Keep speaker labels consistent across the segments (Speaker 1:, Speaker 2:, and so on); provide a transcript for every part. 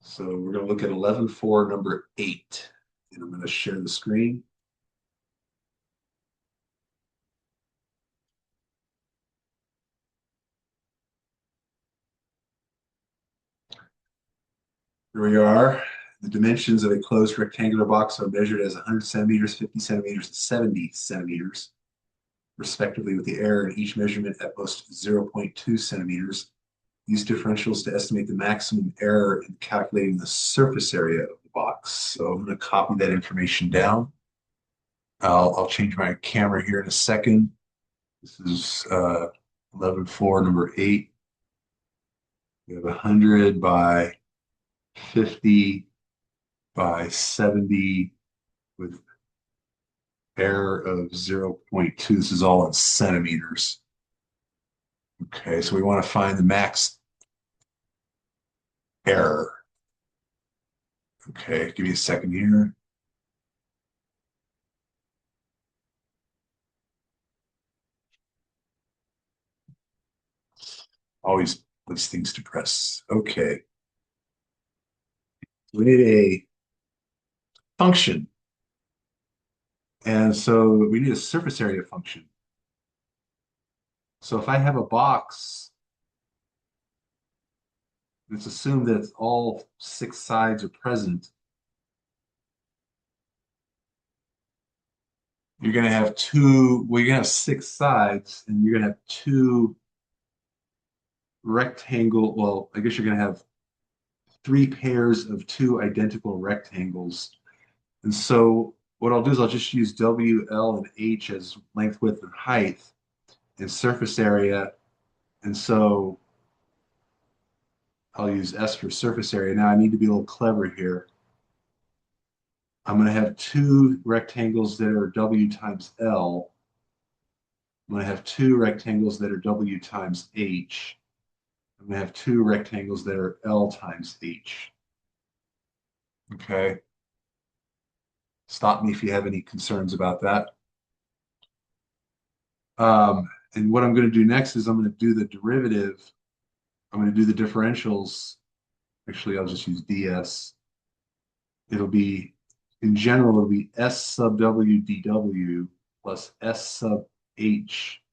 Speaker 1: So we're going to look at 11.4, number 8. And I'm going to share the screen. Here we are. The dimensions of a closed rectangular box are measured as 100 centimeters, 50 centimeters, and 70 centimeters, respectively, with the error in each measurement at most 0.2 centimeters. Use differentials to estimate the maximum error in calculating the surface area of the box. So I'm going to copy that information down. I'll change my camera here in a second. This is 11.4, number 8. We have 100 by 50 by 70 with error of 0.2. This is all in centimeters. Okay, so we want to find the max error. Okay, give me a second here. Always puts things to press. Okay, we need a function. And so we need a surface area function. So if I have a box, let's assume that all 6 sides are present. You're going to have well, you're going to have 6 sides, and you're going to have two well, I guess you're going to have 3 pairs of two identical rectangles. And so what I'll do is I'll just use W, L, and H as length, width, and height and surface area. And so I'll use S for surface area. Now I need to be a little clever here. I'm going to have two rectangles that are W times L. I'm going to have two rectangles that are W times H. I'm going to have two rectangles that are L times H. Okay. Stop me if you have any concerns about that. And what I'm going to do next is I'm going to do the derivative. I'm going to do the differentials. Actually, I'll just use ds. It'll be, in general, it'll be S sub W dW plus S sub H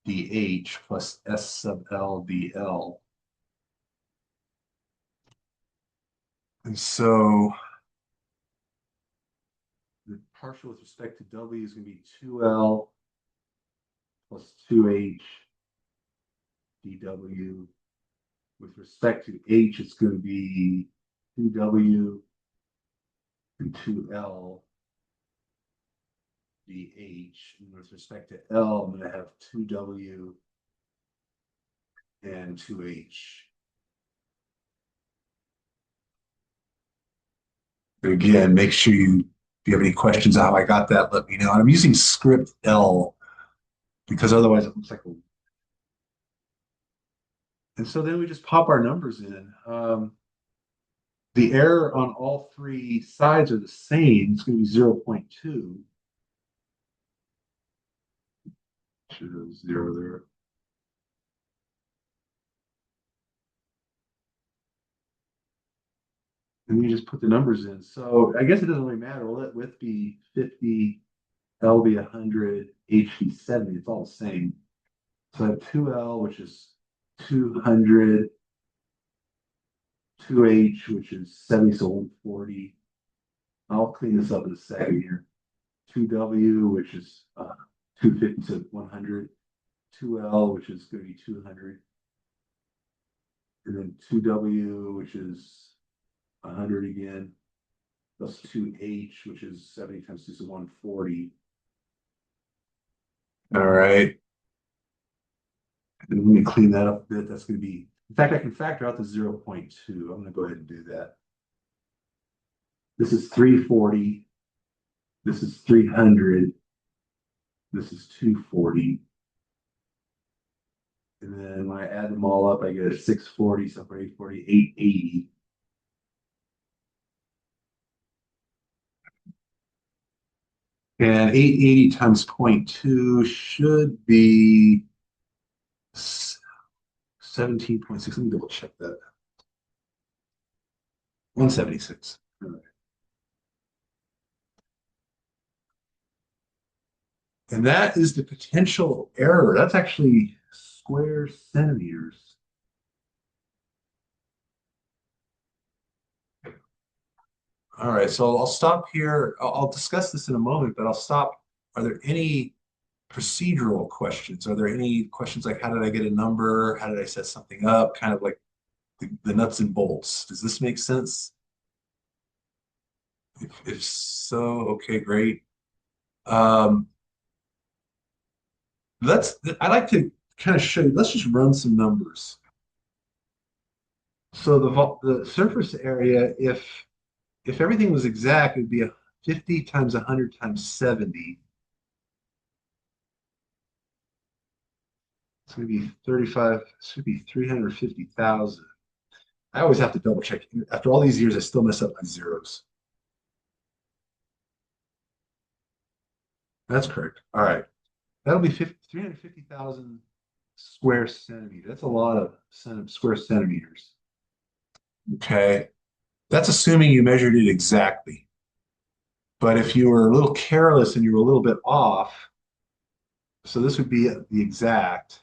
Speaker 1: dH plus S sub L dL. And so the partial with respect to W is going to be 2L plus 2H dW. With respect to H, it's going to be 2W and 2L dH. And with respect to L, I'm going to have 2W and 2H. But again, make sure if you have any questions on how I got that, let me know. And I'm using script L because otherwise it looks like a. And so then we just pop our numbers in. The error on all 3 sides are the same. It's going to be 0.2. Should have 0 there. And we just put the numbers in. So I guess it doesn't really matter. Let width be 50, L be 100, H be 70. It's all the same. So I have 2L, which is 200, 2H, which is 70, so 140. I'll clean this up in a second here. 2W, which is 250, so 100. 2L, which is going to be 200. And then 2W, which is 100 again, plus 2H, which is 70 times 2, so 140. All right. And let me clean that up a bit. That's going to be, in fact, I can factor out the 0.2. I'm going to go ahead and do that. This is 340. This is 300. This is 240. And then when I add them all up, I get a 640, so for 840, 880. And 880 times 0.2 should be 17.6. Let me double check that. 176. All right. And that is the potential error. That's actually square centimeters. All right, so I'll stop here. I'll discuss this in a moment, but I'll stop. Are there any procedural questions? Are there any questions like how did I get a number? How did I set something up? Kind of like the nuts and bolts. Does this make sense? If so, okay, great. Um, I'd like to kind of show you, let's just run some numbers. So the surface area, if everything was exact, it'd be a 50 times 100 times 70. It's going to be 35, it should be 350,000. I always have to double check. After all these years, I still mess up my zeros. That's correct. All right. That'll be 350,000 square centimeters. That's a lot of square centimeters. Okay. That's assuming you measured it exactly. But if you were a little careless and you were a little bit off, so this would be the exact.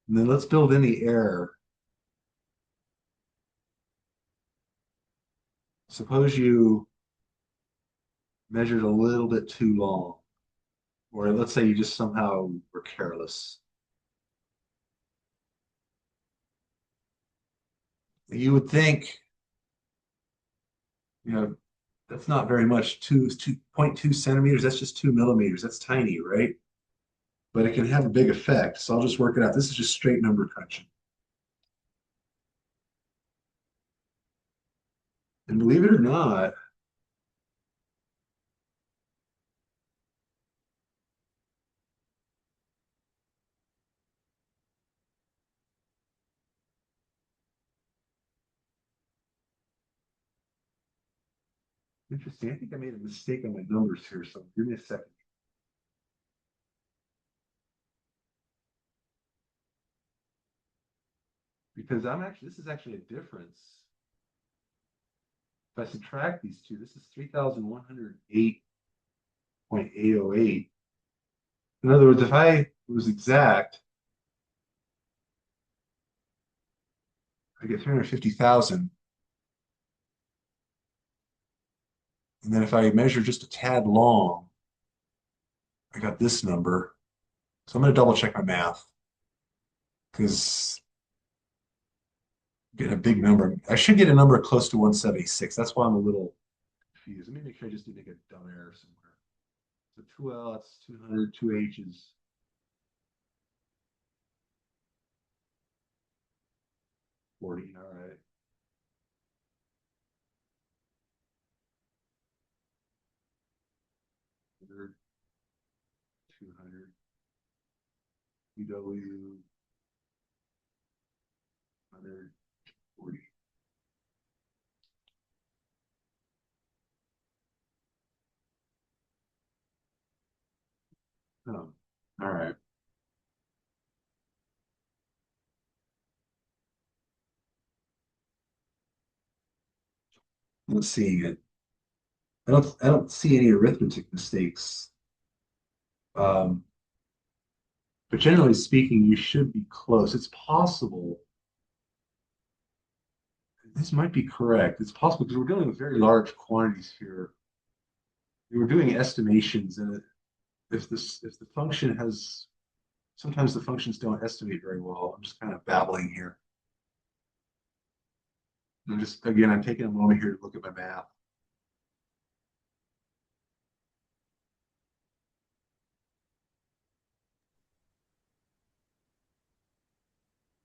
Speaker 1: And then let's build in the error. Suppose you measured a little bit too long, or let's say you just somehow were careless. You would think, you know, that's not very much. 2.2 centimeters, that's just 2 millimeters. That's tiny, right? But it can have a big effect. So I'll just work it out. This is just straight number crunching. And believe it or not, interesting. I think I made a mistake on my numbers here. So give me a second. Because this is actually a difference. If I subtract these two, this is 3,108.808. In other words, if I was exact, I get 350,000. And then if I measure just a tad long, I got this number. So I'm going to double check my math because getting a big number. I should get a number close to 176. That's why I'm a little confused. Let me make sure I just didn't make a dumb error somewhere. So 2L, that's 200, 2H is 40. All right. 100, 200, UW, 140. Oh, all right. I'm not seeing it. I don't see any arithmetic mistakes. Um, but generally speaking, you should be close. It's possible. This might be correct. It's possible because we're dealing with very large quantities here. We're doing estimations, and if the function has sometimes the functions don't estimate very well. I'm just kind of babbling here. I'm taking a moment here to look at my math.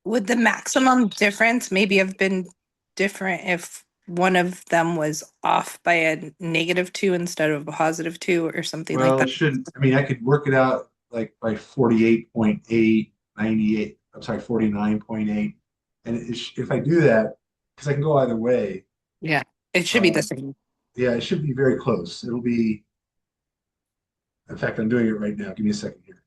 Speaker 2: Would the maximum difference maybe have been different if one of them was off by a -2 instead of a +2 or something like
Speaker 1: Well,
Speaker 2: that?
Speaker 1: it should, I mean, I could work it out like by 48.8, 98, I'm sorry, 49.8. And if I do that, because I can go either way,
Speaker 2: Yeah, it should be the
Speaker 1: uh,
Speaker 2: same.
Speaker 1: yeah, it should be very close. It'll be, in fact, I'm doing it right now. Give me a second here.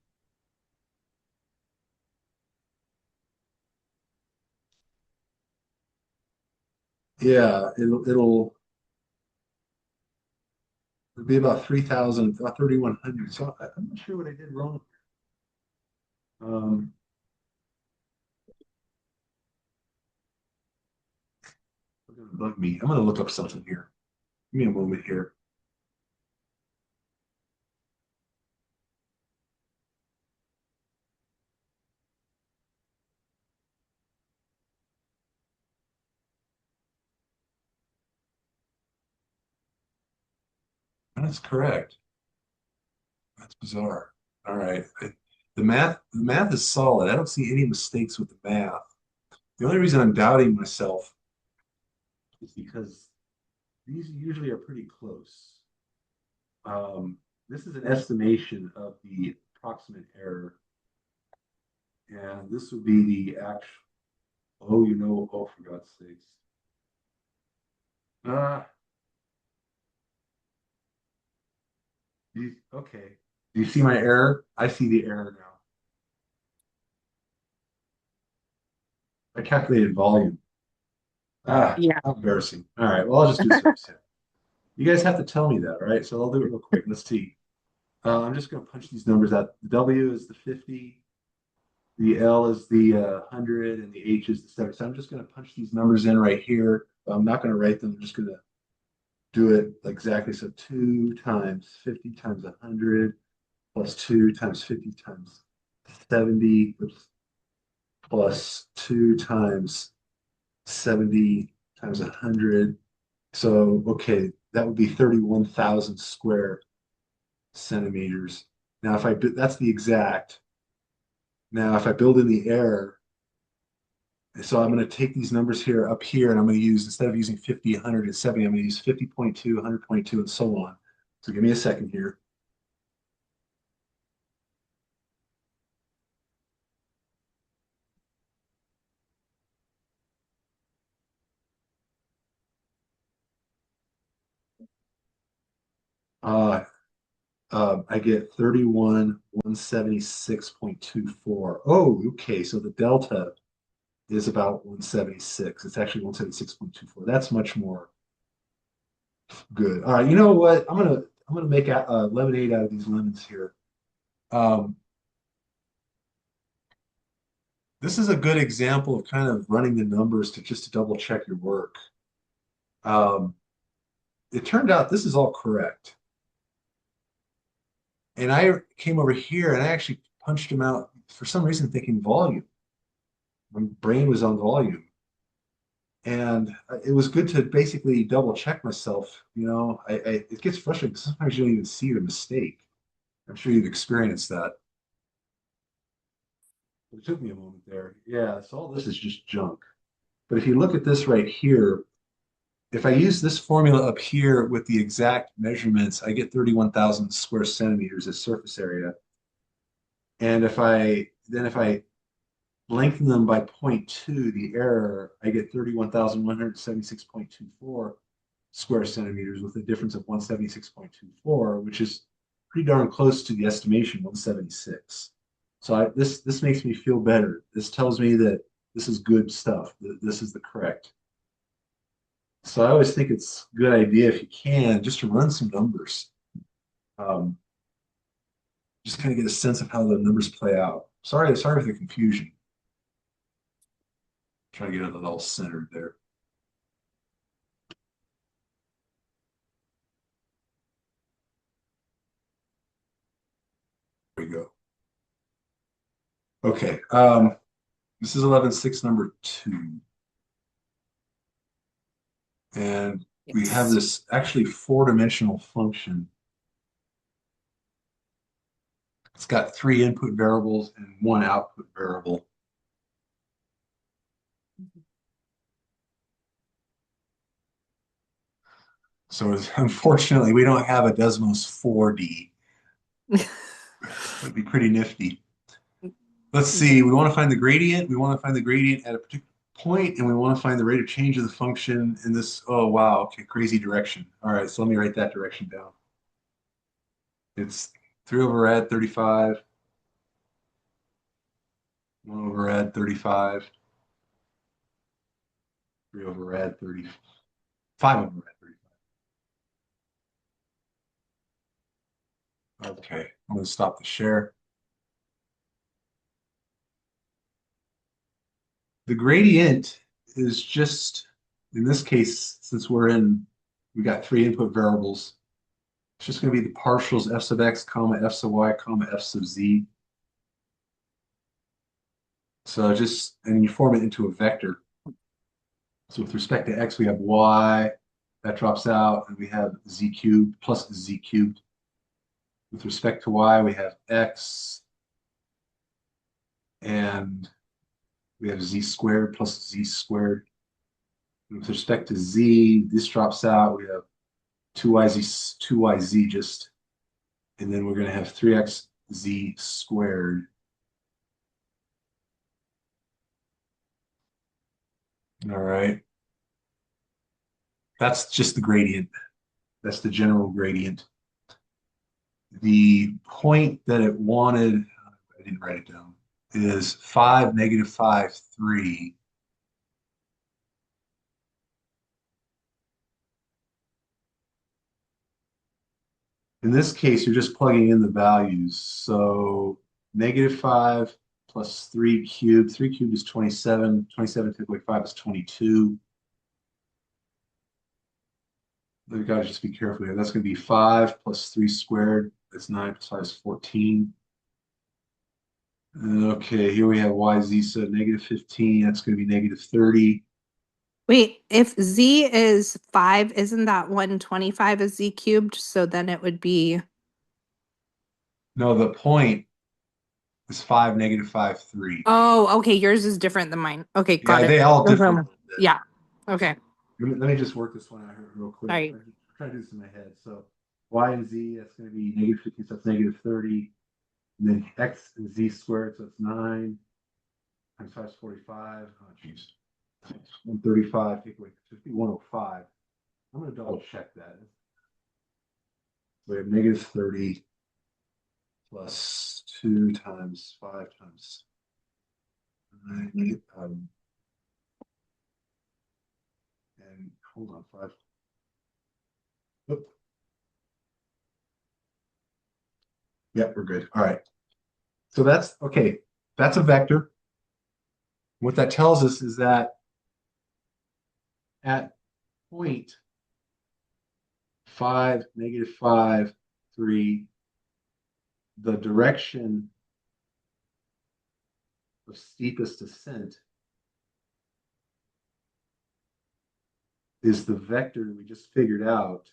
Speaker 1: Yeah, it'll be about 3,000, about 3,100. So I'm not sure what I did wrong. Um, it's gonna bug me. I'm gonna look up something here. Give me a moment here. That's correct. That's bizarre. All right. The math is solid. I don't see any mistakes with the math. The only reason I'm doubting myself is because these usually are pretty close. This is an estimation of the approximate error, and this would be the actual. Oh, oh, for God's sakes. Uh, okay. Do you see my error? I see the error now. I calculated volume.
Speaker 2: Yeah.
Speaker 1: How embarrassing. All right, well, I'll just do this every step. You guys have to tell me that, all right? So I'll do it real quick. Let's see. I'm just going to punch these numbers out. The W is the 50, the L is the 100, and the H is the 70. So I'm just going to punch these numbers in right here. I'm not going to write them. I'm just going to do it exactly. So 2 times 50 times 100 plus 2 times 50 times 70 plus 2 times 70 times 100. So, okay, that would be 31,000 square centimeters. Now, that's the exact. Now, if I build in the error, so I'm going to take these numbers here up here, and I'm going to use, instead of using 50, 100, and 70, I'm going to use 50.2, 100.2, and so on. So give me a second here. Uh, I get 176.24. Oh, okay. So the delta is about 176. It's actually 176.24. That's much more good. All right. You know what? I'm gonna make a lemonade out of these lemons here. Um, this is a good example of kind of running the numbers to double check your work. Um, it turned out this is all correct. And I came over here and I actually punched them out for some reason thinking volume. My brain was on volume. And it was good to basically double check myself. It gets frustrating because sometimes you don't even see the mistake. I'm sure you've experienced that. But it took me a moment there. Yeah, so all this is just junk. But if you look at this right here, if I use this formula up here with the exact measurements, I get 31,000 square centimeters as surface area. And if I lengthen them by zero point 0.2, the error, I get 31,176.24 square centimeters with a difference of 176.24, which is pretty darn close to the estimation 176. So this makes me feel better. This tells me that this is good stuff. This is the correct. So I always think it's a good idea if you can just to run some numbers. Um, just kind of get a sense of how the numbers play out. Sorry for the confusion. Try to get it all centered there. There we go. Okay. This is 11.6 number 2. And we have
Speaker 2: Yes.
Speaker 1: this actually four-dimensional function. It's got 3 input variables and 1 output variable. So unfortunately, we don't have a Desmos 4D. That'd be pretty nifty. Let's
Speaker 2: Yeah.
Speaker 1: see. We want to find the gradient. We want to find the gradient at a particular point, and we want to find the rate of change of the function in this. Oh, wow. Okay, crazy direction. All right, so let me write that direction down. It's 3 over rad 35, 1 over rad 35. 3 over rad 30. 5 over rad 35. Okay, I'm going to stop the share. The gradient is just, in this case, since we got three input variables, it's just going to be the partials f sub x, comma, f sub y, comma, f sub z. So just, and you form it into a vector. So with respect to x, we have y, that drops out, and we have z cubed plus z cubed. With respect to y, we have x, and we have z squared plus z squared. And with respect to z, this drops out, we have 2yz just, and then we're going to have 3xz squared. All right. That's just the gradient. That's the general gradient. The point that it wanted, I didn't write it down, is 5, negative 5, 3. In this case, you're just plugging in the values. So negative 5 plus 3 cubed. 3 cubed is 27. 27 take away 5 is 22. You gotta just be careful here. That's going to be 5 plus 3 squared. That's 9 plus 5 is 14. Okay, here we have yz, so negative 15. That's going to be negative 30.
Speaker 2: Wait, if z is 5, isn't that 125 is z cubed? So then it would be,
Speaker 1: No, the point is 5, negative 5, 3.
Speaker 2: oh, okay, yours is different than mine. Okay, got
Speaker 1: Yeah,
Speaker 2: it.
Speaker 1: they all differ a
Speaker 2: Okay.
Speaker 1: little bit.
Speaker 2: Yeah. Okay.
Speaker 1: Let me just work this one out here real quick.
Speaker 2: Sorry.
Speaker 1: I'm trying to do this in my head. So y and z, that's going to be negative 15, so that's negative 30. And then x and z squared, so it's 9 times 5 is 45. Oh, geez. 135, take away 50, 105. I'm going to double check that. We have negative 30 plus 2 times 5 times 9. And hold on, 5. Oop. Yep, we're good. All right. So that's okay. That's a vector. What that tells us is that at point 5, negative 5, 3, the direction of steepest ascent is the vector we just figured out.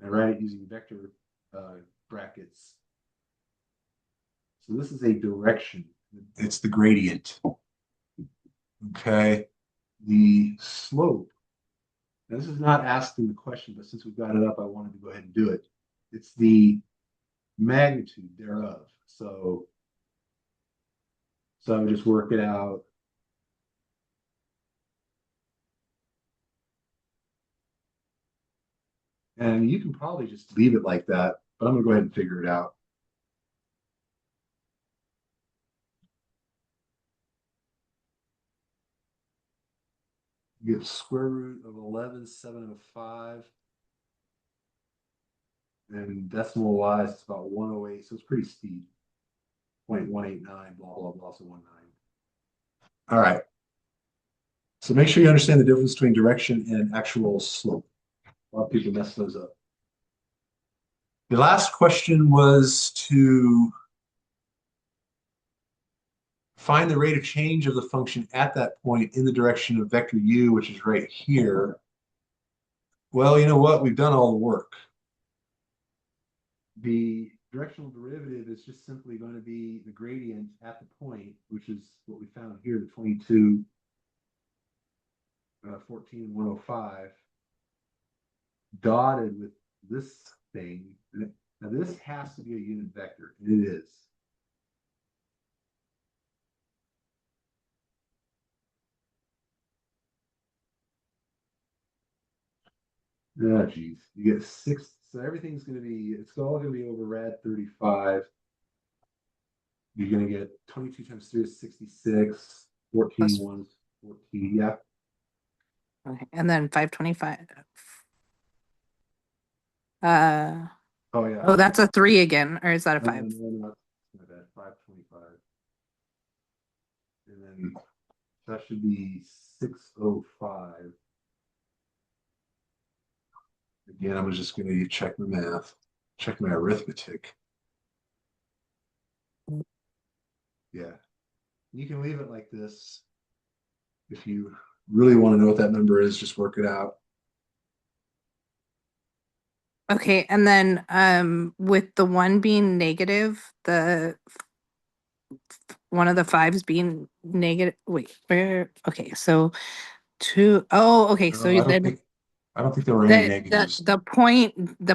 Speaker 1: I write it using vector brackets. So this is a direction. It's the gradient. Okay. The slope. Now, this is not asked in the question, but since we've got it up, I wanted to go ahead and do it. It's the magnitude thereof. So I would just work it out. And you can probably just leave it like that, but I'm gonna go ahead and figure it out. You get square root of 11,705. And decimal wise, it's about 108, so it's pretty steep. 0.189, blah, blah, blah, so 19. All right. So make sure you understand the difference between direction and actual slope. A lot of people mess those up. The last question was to find the rate of change of the function at that point in the direction of vector u, which is right here. Well, you know what? We've done all the work. The directional derivative is just simply going to be the gradient at the point, which is what we found here, the 22, 14, 105, dotted with this thing. Now, this has to be a unit vector. It is. Oh, geez. You get 6. So everything's going to be, it's all going to be over rad 35. You're going to get 22 times 3 is 66. 14, 1 is 14. Yeah.
Speaker 2: Okay, and then 525. Uh,
Speaker 1: Oh, yeah.
Speaker 2: oh, that's a 3 again, or is that a
Speaker 1: No, no,
Speaker 2: 5?
Speaker 1: no, no. My bad. 525. And then that should be 605. Again, I'm just going to check my math, check my arithmetic. Yeah. You can leave it like this. If you really want to know what that number is, just work it out.
Speaker 2: Okay, and then with the one being negative, the one of the fives being negative. Wait, where? Okay, so two oh okay,
Speaker 1: No,
Speaker 2: so then
Speaker 1: I don't think there were any
Speaker 2: the
Speaker 1: negatives.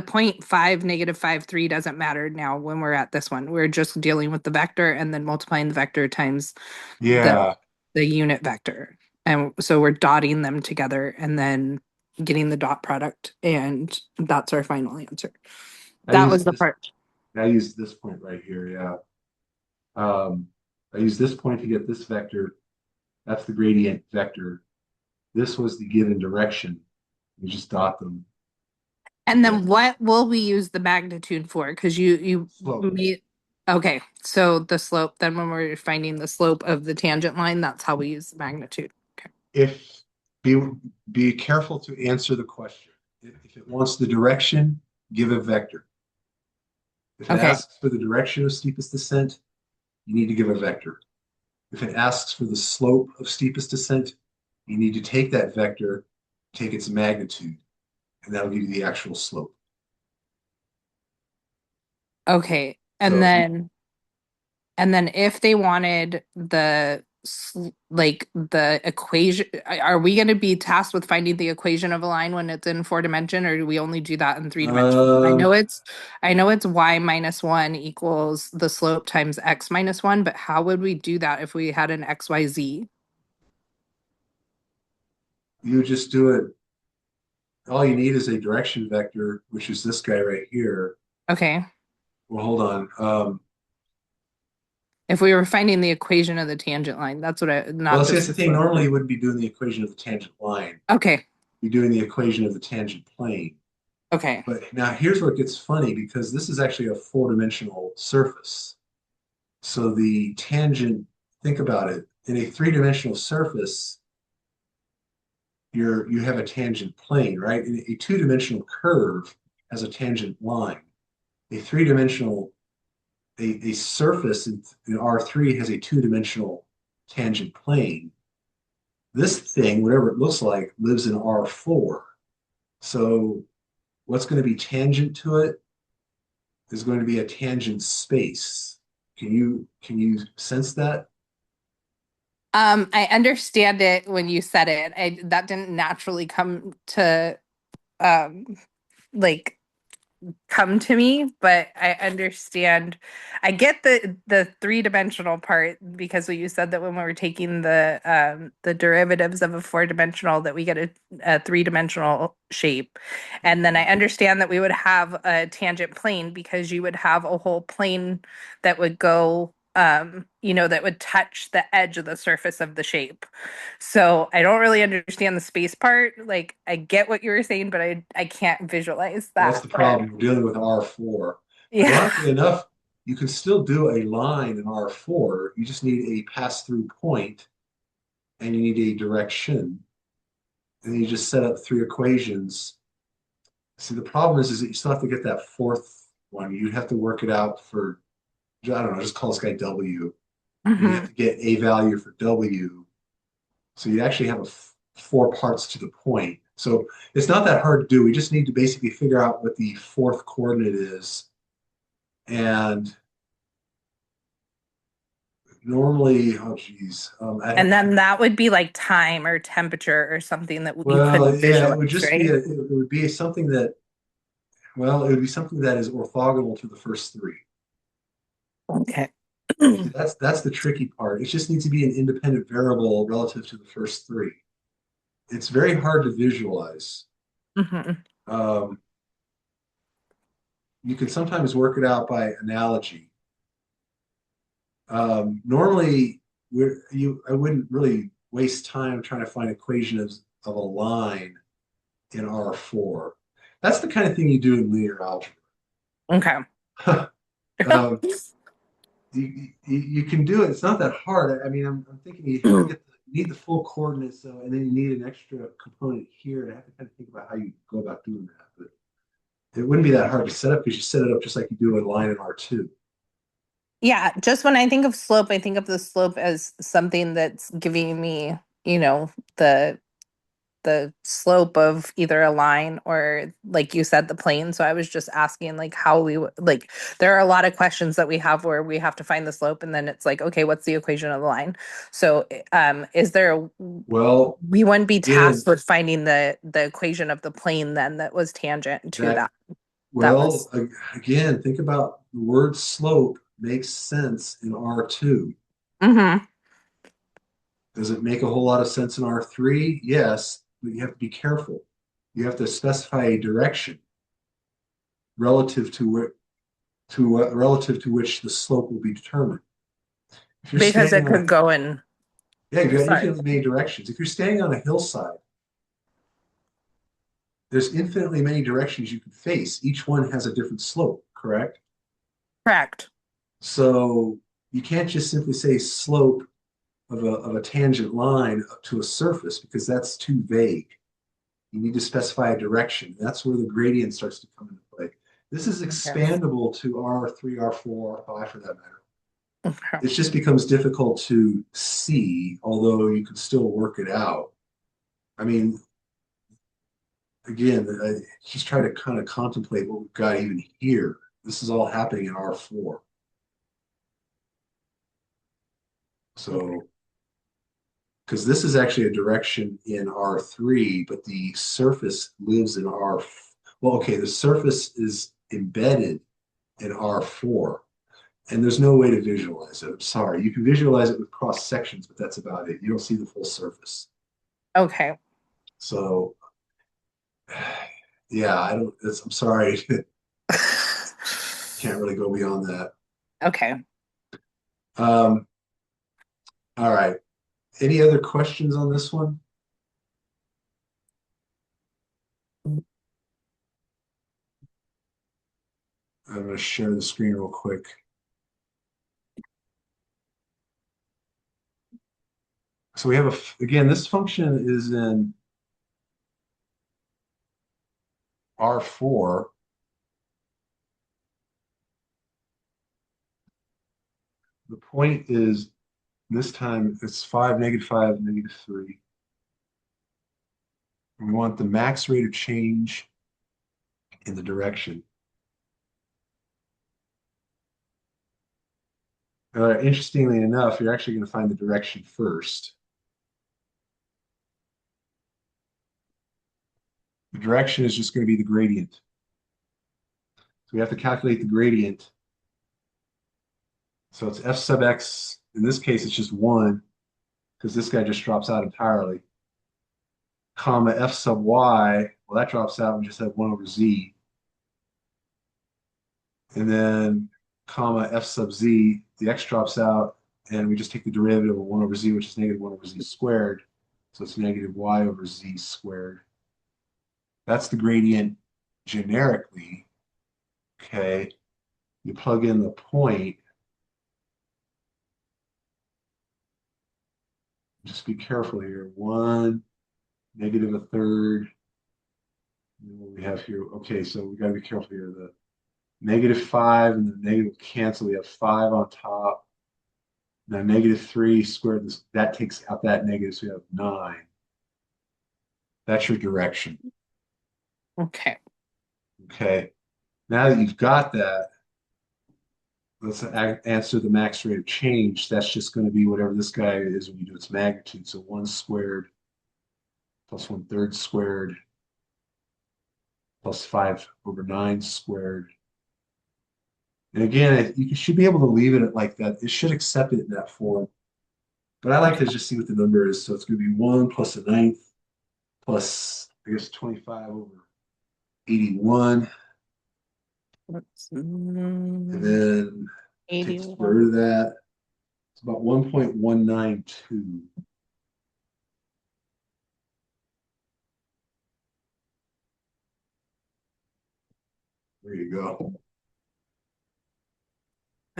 Speaker 2: point five negative 5 3 doesn't matter now when we're at this one. We're just dealing with the vector and then multiplying the vector times the
Speaker 1: Yeah,
Speaker 2: the unit vector. And so we're dotting them together and then getting the dot product, and that's our final answer.
Speaker 1: I
Speaker 2: That
Speaker 1: used
Speaker 2: was the
Speaker 1: this.
Speaker 2: part.
Speaker 1: I used this point right here. Yeah. Um, I used this point to get this vector. That's the gradient vector. This was the given direction. You just dot them to
Speaker 2: And
Speaker 1: get
Speaker 2: then what will we use the magnitude for? Because you
Speaker 1: slope.
Speaker 2: made okay, so the slope, then when we're finding the slope of the tangent line, that's how we use the magnitude. Okay.
Speaker 1: If be be careful to answer the question. If it wants the direction, give a vector. If it
Speaker 2: Okay.
Speaker 1: asks for the direction of steepest descent, you need to give a vector. If it asks for the slope of steepest descent, you need to take that vector, take its magnitude, and that'll give you the actual slope.
Speaker 2: Okay.
Speaker 1: So
Speaker 2: And then if they wanted like the equation, are we going to be tasked with finding the equation of a line when it's in 4 dimension, or do we only do that in 3 dimension?
Speaker 1: um,
Speaker 2: I know it's y minus one equals the slope times x minus one, but how would we do that if we had an XYZ?
Speaker 1: you just do it. All you need is a direction vector, which is this guy right here.
Speaker 2: Okay.
Speaker 1: Well, hold on.
Speaker 2: If we were finding the equation of the tangent line, that's what I,
Speaker 1: Well,
Speaker 2: not
Speaker 1: see, that's
Speaker 2: just
Speaker 1: the
Speaker 2: the
Speaker 1: thing.
Speaker 2: slope.
Speaker 1: Normally, you wouldn't be doing the equation of the tangent line.
Speaker 2: Okay.
Speaker 1: You're doing the equation of the tangent plane.
Speaker 2: Okay.
Speaker 1: But now here's where it gets funny because this is actually a four-dimensional surface. So the tangent, think about it. In a three-dimensional surface, you have a tangent plane, right? In a two-dimensional curve has a tangent line. A three-dimensional a surface in R3 has a two-dimensional tangent plane. This thing, whatever it looks like, lives in R4. So what's going to be tangent to it is going to be a tangent space. Can you sense that?
Speaker 2: I understand it when you said it. That didn't naturally come to um like come to me, but I understand. I get the 3 dimensional part because you said that when we were taking the derivatives of a 4 dimensional that we get a 3 dimensional shape. And then I understand that we would have a tangent plane because you would have a whole plane that would go that would touch the edge of the surface of the shape. So I don't really understand the space part. Like I get what you were saying, but I can't visualize
Speaker 1: Well, that's
Speaker 2: that.
Speaker 1: the
Speaker 2: But
Speaker 1: problem. We're dealing with R4.
Speaker 2: yeah.
Speaker 1: Ironically enough, you can still do a line in R4. You just need a pass-through point and you need a direction. And then you just set up three equations. See, the problem is that you still have to get that fourth one. You'd have to work it out for, I don't know, just call this guy W. And you have
Speaker 2: Mhm.
Speaker 1: to get a value for W. So you actually have four parts to the point. So it's not that hard to do. We just need to basically figure out what the fourth coordinate is. And normally, oh geez,
Speaker 2: And then that would be like time or temperature or something that we
Speaker 1: well,
Speaker 2: couldn't
Speaker 1: yeah, it would
Speaker 2: visualize,
Speaker 1: just be
Speaker 2: right?
Speaker 1: it would be something that, well, it would be something that is orthogonal to the first three.
Speaker 2: Okay.
Speaker 1: See, that's the tricky part. It just needs to be an independent variable relative to the first three. It's very hard to visualize.
Speaker 2: Mhm.
Speaker 1: Um, you can sometimes work it out by analogy. Normally, I wouldn't really waste time trying to find equation of a line in R4. That's the kind of thing you do in linear algebra.
Speaker 2: Okay.
Speaker 1: um, you can do it. It's not that hard. I mean, I'm thinking you have to you need the full coordinates, though, and then you need an extra component here. And I have to kind of think about how you go about doing that. But it wouldn't be that hard to set up because you set it up just like you do a line in R2.
Speaker 2: Yeah, just when I think of slope, I think of the slope as something that's giving me, the slope of either a line or, like you said, the plane. So I was just asking like how we would like there are a lot of questions that we have where we have to find the slope and then it's like, okay, what's the equation of the line? So is there
Speaker 1: Well,
Speaker 2: we wouldn't be tasked
Speaker 1: again,
Speaker 2: with finding the equation of the plane then that was tangent to
Speaker 1: that
Speaker 2: that was.
Speaker 1: again, think about the word slope makes sense in R2.
Speaker 2: Mm-hmm.
Speaker 1: Does it make a whole lot of sense in R3? Yes, but you have to be careful. You have to specify a direction relative to relative to which the slope will be determined. If you're
Speaker 2: Because
Speaker 1: standing
Speaker 2: it
Speaker 1: on a
Speaker 2: could go in.
Speaker 1: yeah, you've got
Speaker 2: Sorry.
Speaker 1: infinitely many directions. If you're standing on a hillside, there's infinitely many directions you can face. Each one has a different slope, correct?
Speaker 2: Correct.
Speaker 1: So you can't just simply say slope of a tangent line up to a surface because that's too vague. You need to specify a direction. That's where the gradient starts to come into play. This is
Speaker 2: Yes.
Speaker 1: expandable to R3, R4, R5 for that matter.
Speaker 2: Okay.
Speaker 1: It just becomes difficult to see, although you can still work it out. I mean, again, just try to kind of contemplate what we've got even here. This is all happening in R4.
Speaker 2: Okay.
Speaker 1: So, because this is actually a direction in R3, but the surface lives in R. Well, okay, the surface is embedded in R4, and there's no way to visualize it. I'm sorry. You can visualize it with cross sections, but that's about it. You don't see the full surface.
Speaker 2: Okay.
Speaker 1: So, yeah, I don't. I'm sorry. Can't really go beyond that.
Speaker 2: Okay.
Speaker 1: Um, all right. Any other questions on this one? I'm going to share the screen real quick. So we have again, this function is in R4. The point is this time it's 5, -5, -3. And we want the max rate of change in the direction. Interestingly enough, you're actually going to find the direction first. The direction is just going to be the gradient. So we have to calculate the gradient. So it's f sub x. In this case, it's just 1 because this guy just drops out entirely. Comma f sub y. Well, that drops out. We just have 1 over z. And then comma f sub z. The x drops out, and we just take the derivative of 1 over z, which is -1 over z squared. So it's negative y over z squared. That's the gradient generically. Okay. You plug in the point. Just be careful here. 1, -1/3. And what we have here. Okay, so we got to be careful here. The -5 and the negative cancel. We have 5 on top. Now -3 squared, that takes out that negative, so we have 9. That's your direction.
Speaker 2: Okay.
Speaker 1: Okay. Now that you've got that, let's answer the max rate of change. That's just going to be whatever this guy is when you do its magnitude. So 1 squared plus 1/3 squared plus 5 over 9 squared. And again, you should be able to leave it at like that. It should accept it in that form. But I like to just see what the number is. So it's going to be 1 plus a ninth plus, I guess, 25 over 81. And then take the square
Speaker 2: 81.
Speaker 1: root of that. It's about 1.192. There you go.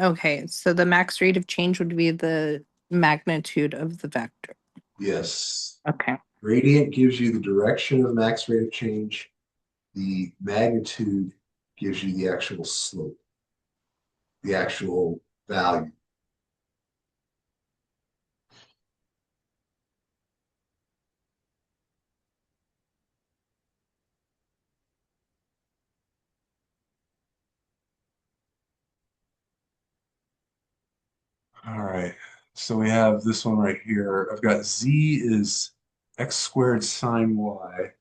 Speaker 2: Okay, so the max rate of change would be the magnitude of the vector.
Speaker 1: Yes.
Speaker 2: Okay.
Speaker 1: Gradient gives you the direction of max rate of change. The magnitude gives you the actual slope, the actual value. All right. So we have this one right here. I've got z is x squared sine y.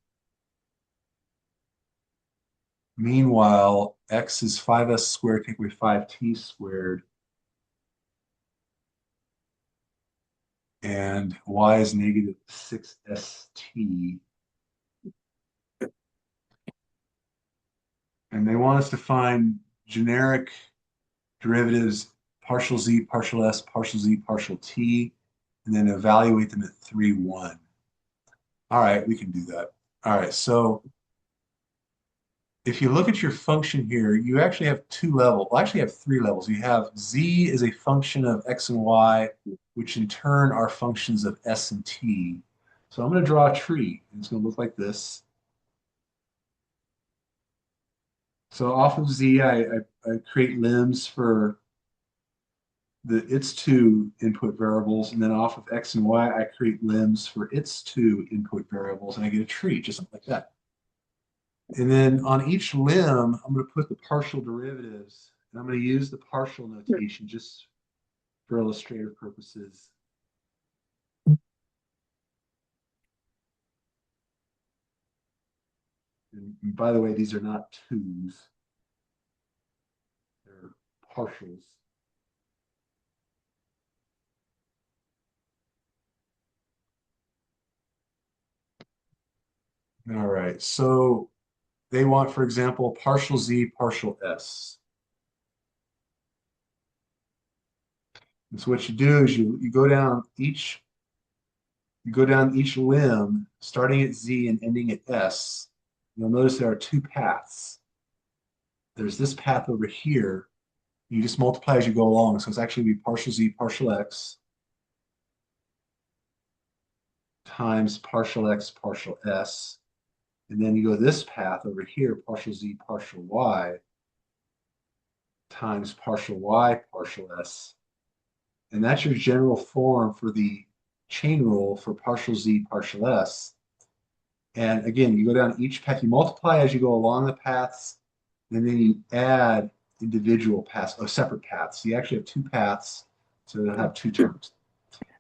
Speaker 1: Meanwhile, x is 5s squared, take away 5t squared, and y is negative 6st. And they want us to find generic derivatives, partial z, partial z, partial t, and then evaluate them at 3, 1. All right, we can do that. All right, so if you look at your function here, you actually have two levels. Well, actually, you have three levels. You have z is a function of x and y, which in turn are functions of s and t. So I'm going to draw a tree. It's going to look like this. So off of z, I create limbs for its two input variables, and then off of x and y, I create limbs for its two input variables, and I get a tree, just like that. And then on each limb, I'm going to put the partial derivatives, and I'm going to use the partial notation just for illustrative purposes. And by the way, these are not twos, they're partials. All right, so they want, for example, partial z, partial s. And so what you do is you go down each limb, starting at z and ending at s. You'll notice there are two paths. There's this path over here. You just multiply as you go along. So it's actually be partial z, partial x times partial x, partial s. And then you go this path over here, partial z, partial y times partial y, partial s. And that's your general form for the chain rule for partial z, partial s. And again, you go down each path, you multiply as you go along the paths, and then you add individual paths, or separate paths. So you actually have two paths, so you'll have two terms.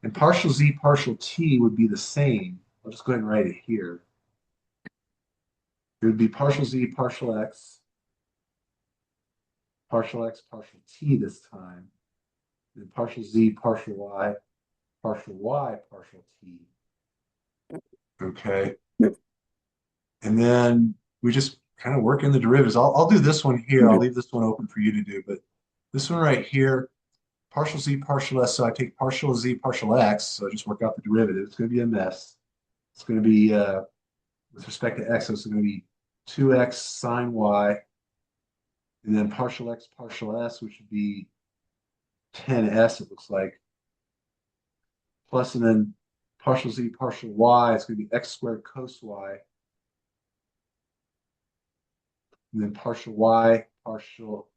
Speaker 1: And partial z, partial t would be the same. I'll just go ahead and write it here. It would be partial z, partial x, partial t this time. Then partial z, partial y, partial t. Okay. And then we just kind of work in the derivatives. I'll do this one here. I'll leave this one open for you to do, but this one right here, partial z, partial s. So I take partial z, partial x. So I just work out the derivative. It's going to be a mess. It's going to be, with respect to x, so it's going to be 2x sine y, and then partial x, partial s, which would be 10s, it looks like, plus, and then partial z, partial y, it's going to be x squared cos y, and then partial y, partial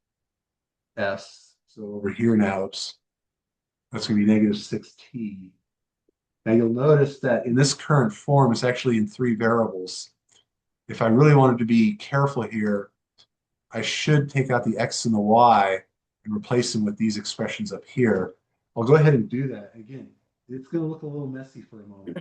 Speaker 1: s. So over here now, that's going to be negative 6t. Now you'll notice that in this current form, it's actually in three variables. If I really wanted to be careful here, I should take out the x and the y and replace them with these expressions up here. I'll go ahead and do that. Again, it's going to look a little messy for a moment.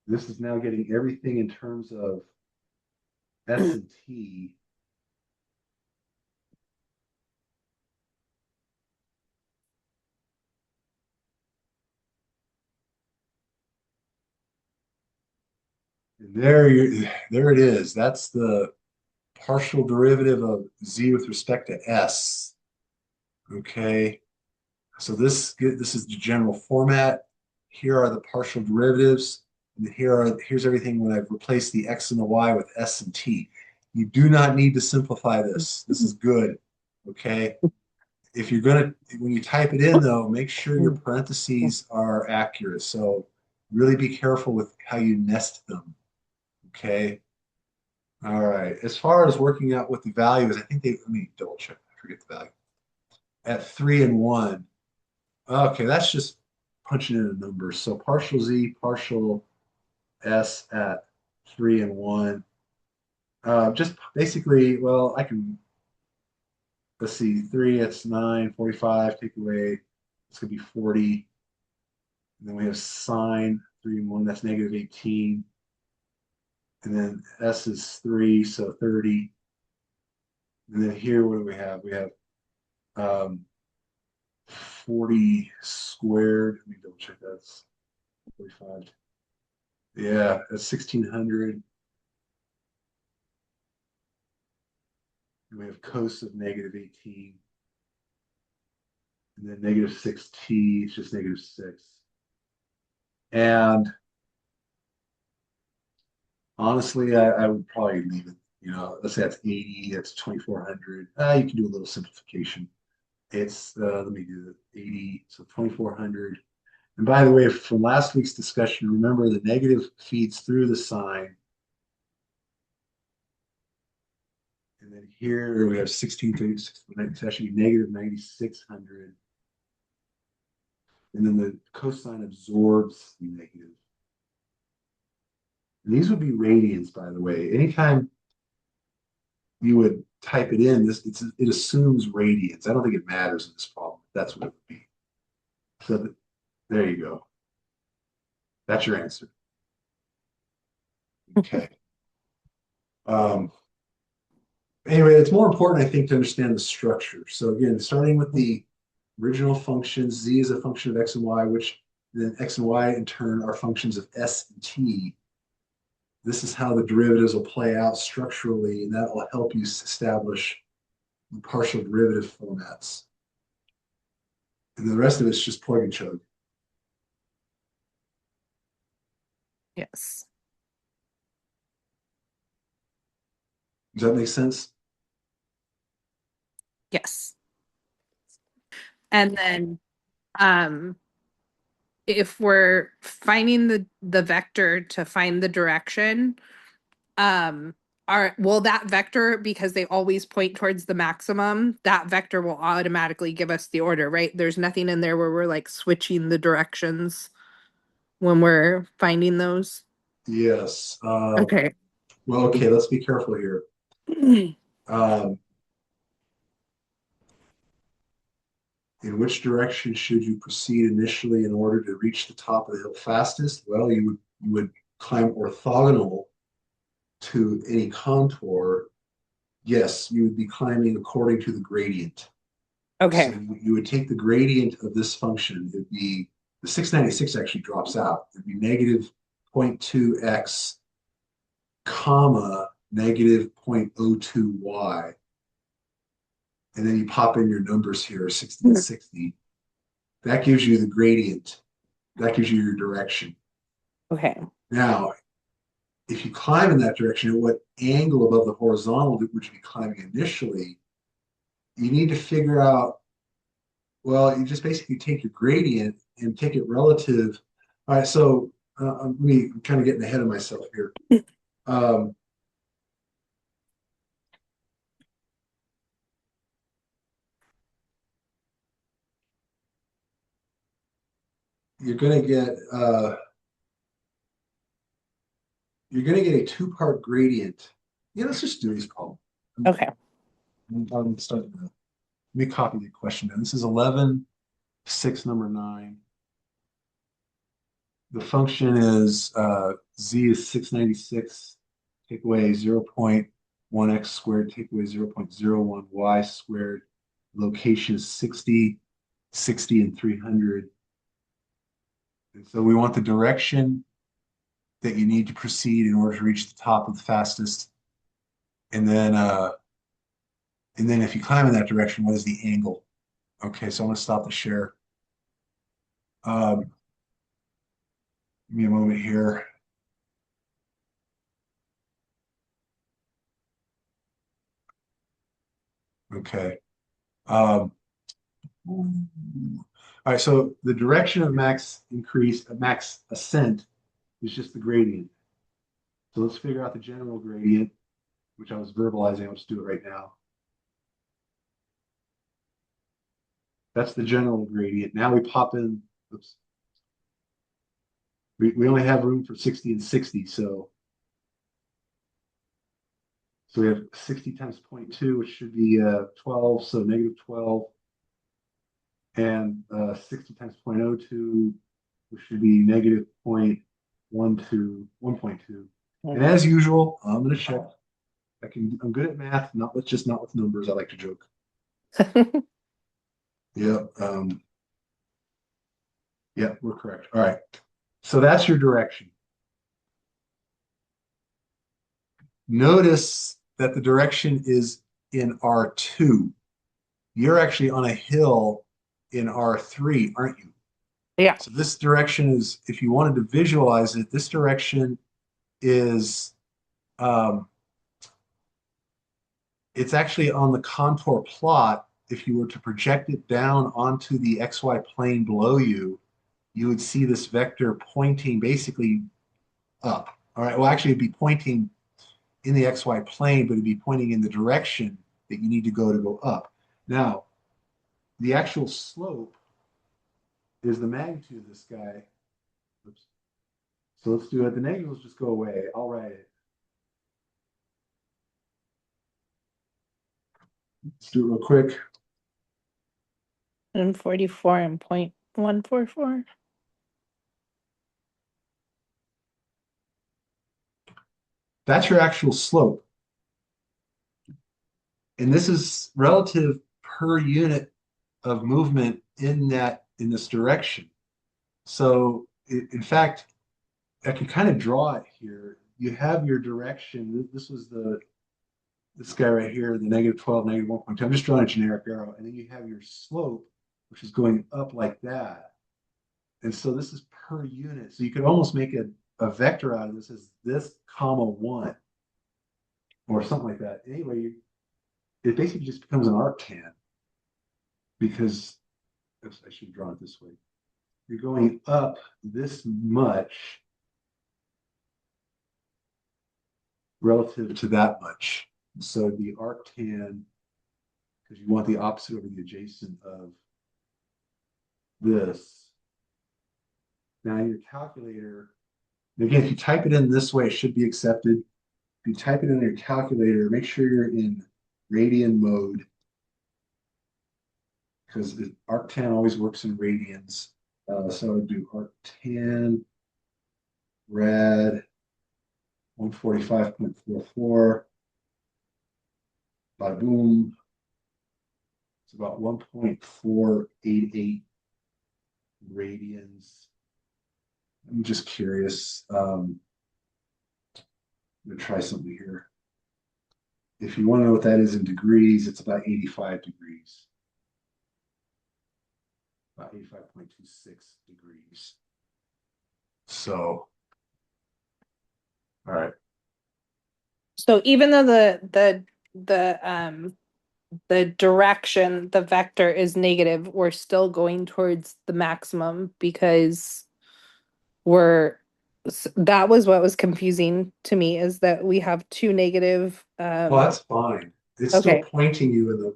Speaker 1: This is now getting everything in terms of s and t. And there it is. That's the partial derivative of z with respect to s. Okay. So this is the general format. Here are the partial derivatives. And here's everything when I've replaced the x and the y with s and t. You do not need to simplify this. This is good. Okay. If you're gonna when you type it in though, make sure your parentheses are accurate. So really be careful with how you nest them. Okay. All right. As far as working out what the value is, I think let me double check. I forget the value. At 3 and 1. Okay, that's just punching in a number. So partial z, partial s at 3 and 1. Just basically, well, I can, let's see, 3, it's 9, 45, take away, it's going to be 40. And then we have sine 3 and 1, that's negative 18. And then s is 3, so 30. And then here, what do we have? We have um, 40 squared. Let me double check that's 45. Yeah, that's 1600. And we have cos of negative 18. And then negative 6t is just negative 6. And honestly, I would probably leave it. Let's say that's 80, that's 2400. You can do a little simplification. Let me do the 80, so 2400. And by the way, from last week's discussion, remember the negative feeds through the sign. And then here we have 1636, it's actually negative 9600. And then the cosine absorbs the negative. And these would be radians, by the way. Anytime you would type it in, it assumes radians. I don't think it matters in this problem. That's what it would be. So there you go. That's your answer. Okay. Um, anyway, it's more important, I think, to understand the structure. So again, starting with the original functions, z is a function of x and y, which then x and y in turn are functions of s and t. This is how the derivatives will play out structurally, and that will help you establish the partial derivative formats. And the rest of it's just plug and chug.
Speaker 2: Yes.
Speaker 1: Does that make sense?
Speaker 2: Yes. And then um if we're finding the vector to find the direction, um will that vector, because they always point towards the maximum, that vector will automatically give us the order, right? There's nothing in there where we're like switching the directions when we're finding those.
Speaker 1: Yes.
Speaker 2: Okay.
Speaker 1: Well, okay, let's be careful here. Um, in which direction should you proceed initially in order to reach the top of the hill fastest? Well, you would climb orthogonal to any contour. Yes, you would be climbing according to the gradient. So
Speaker 2: Okay.
Speaker 1: you would take the gradient of this function. It'd be the 696 actually drops out. It'd be negative 0.2x comma negative 0.02y. And then you pop in your numbers here, 60 and 60. That gives you the gradient. That gives you your direction.
Speaker 2: Okay.
Speaker 1: Now, if you climb in that direction, at what angle above the horizontal would you be climbing initially? You need to figure out, well, you just basically take your gradient and take it relative. All right, so I'm kind of getting ahead of myself here. Um, you're going to get a two-part gradient. Yeah, let's just do this problem.
Speaker 2: Okay.
Speaker 1: I'm starting to, let me copy the question down. This is 11, 6, number 9. The function is z is 696, take away 0.1x squared, take away 0.01y squared. Location is 60, 60, and 300. And so we want the direction that you need to proceed in order to reach the top of the fastest. And then if you climb in that direction, what is the angle Okay, so I'm gonna stop the share. Um, Give me a moment here. Okay. Um, all right, so the direction of max increase, max ascent is just the gradient. So let's figure out the general gradient, which I was verbalizing. I'll just do it right now. That's the general gradient. Now we pop in, oops, we only have room for 60 and 60. So we have 60 times 0.2, which should be 12, so negative 12. And 60 times 0.02, which should be negative 0.12, 1.2. And as usual, I'm going to check. I'm good at math, not with numbers. I like to joke. Yeah. Yeah, we're correct. All right. So that's your direction. Notice that the direction is in R2. You're actually on a hill in R3, aren't you?
Speaker 2: Yeah.
Speaker 1: So this direction is, if you wanted to visualize it, this direction is, um, it's actually on the contour plot. If you were to project it down onto the XY plane below you, you would see this vector pointing basically up. All right. Well, actually, it'd be pointing in the XY plane, but it'd be pointing in the direction that you need to go up. Now, the actual slope is the magnitude of this guy. Oops. So let's do it. The negatives just go away. I'll write it. Let's do it real quick.
Speaker 2: And 44 and 0.144.
Speaker 1: That's your actual slope. And this is relative per unit of movement in this direction. So in fact, I can kind of draw it here. You have your direction. This was this guy right here, the negative 12, negative 1.2. I'm just drawing a generic arrow. And then you have your slope, which is going up like that. And so this is per unit. So you could almost make a vector out of this as this comma one or something like that. Anyway, it basically just becomes an arctan because oops, I should draw it this way. You're going up this much relative to that much. So the arctan, because you want the opposite over the adjacent of this. Now your calculator, again, if you type it in this way, it should be accepted. If you type it in your calculator, make sure you're in radian mode because the arctan always works in radians. So I would do arctan rad 145.44. Bada boom. It's about 1.488 radians. I'm just curious. I'm going to try something here. If you want to know what that is in degrees, it's about 85 degrees. About 85.26 degrees. So, all right.
Speaker 2: So even though the direction, the vector is negative, we're still going towards the maximum because we're that was what was confusing to me, is that we have two negative
Speaker 1: Well, that's fine. It's still
Speaker 2: okay.
Speaker 1: pointing you in the,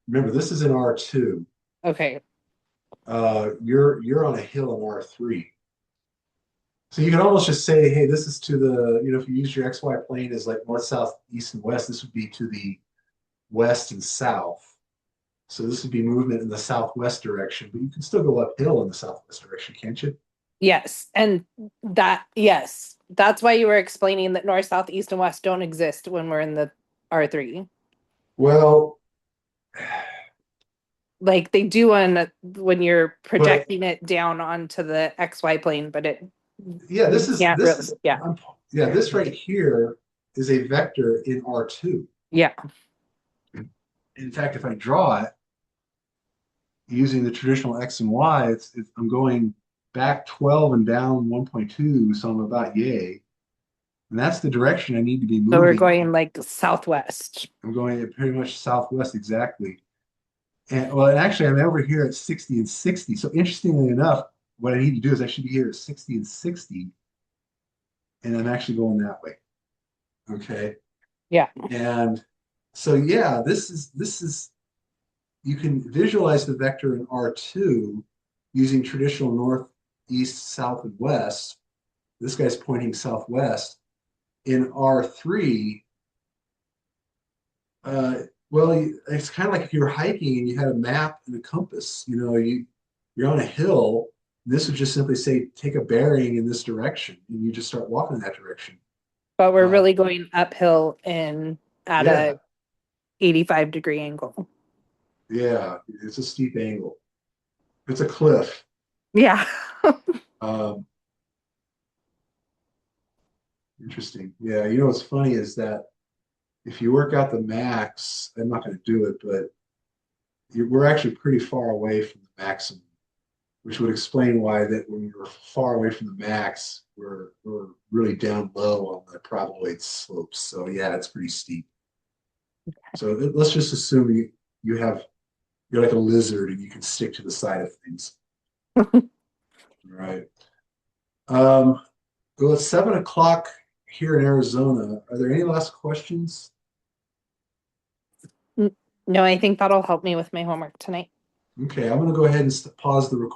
Speaker 1: remember, this is in R2.
Speaker 2: Okay.
Speaker 1: You're on a hill in R3. So you can almost just say, hey, this is to the, if you use your XY plane as like north, south, east, and west, this would be to the west and south. So this would be movement in the southwest direction, but you can still go uphill in the southwest direction, can't you?
Speaker 2: Yes. And yes. That's why you were explaining that north, south, east, and west don't exist when we're in the R3.
Speaker 1: Well,
Speaker 2: Like they do when you're
Speaker 1: but
Speaker 2: projecting it down onto the XY plane, but it
Speaker 1: yeah,
Speaker 2: you can't
Speaker 1: this
Speaker 2: really,
Speaker 1: is
Speaker 2: yeah.
Speaker 1: yeah, this right here is a vector in R2.
Speaker 2: Yeah.
Speaker 1: In fact, if I draw it, using the traditional X and Y, I'm going back 12 and down 1.2, so I'm about yay. And that's the direction I need to be
Speaker 2: So we're
Speaker 1: moving.
Speaker 2: going like southwest.
Speaker 1: I'm going pretty much southwest exactly. And well, and actually, I'm over here at 60 and 60. So interestingly enough, what I need to do is I should be here at 60 and 60, and I'm actually going that way. Okay.
Speaker 2: Yeah.
Speaker 1: And so yeah, this is you can visualize the vector in R2 using traditional north, east, south, and west. This guy's pointing southwest. In R3, uh, well, it's kind of like if you were hiking and you had a map and a compass. You're on a hill. This would just simply say take a bearing in this direction, and you just start walking in that direction.
Speaker 2: But we're
Speaker 1: Uh,
Speaker 2: really going uphill in at
Speaker 1: yeah,
Speaker 2: a 85-degree angle.
Speaker 1: yeah, it's a steep angle. It's a cliff.
Speaker 2: Yeah.
Speaker 1: Um, Interesting. Yeah, what's funny is that if you work out the max, I'm not going to do it, but we're actually pretty far away from the maximum, which would explain why that when we're far away from the max, we're really down low on the paraboloid slopes. So yeah, it's pretty steep. So let's just assume you're like a lizard and you can stick to the side of things. All right. Um, well, it's 7 o'clock here in Arizona. Are there any last questions?
Speaker 2: No, I think that'll help me with my homework tonight.
Speaker 1: Okay, I'm going to go ahead and pause the recording.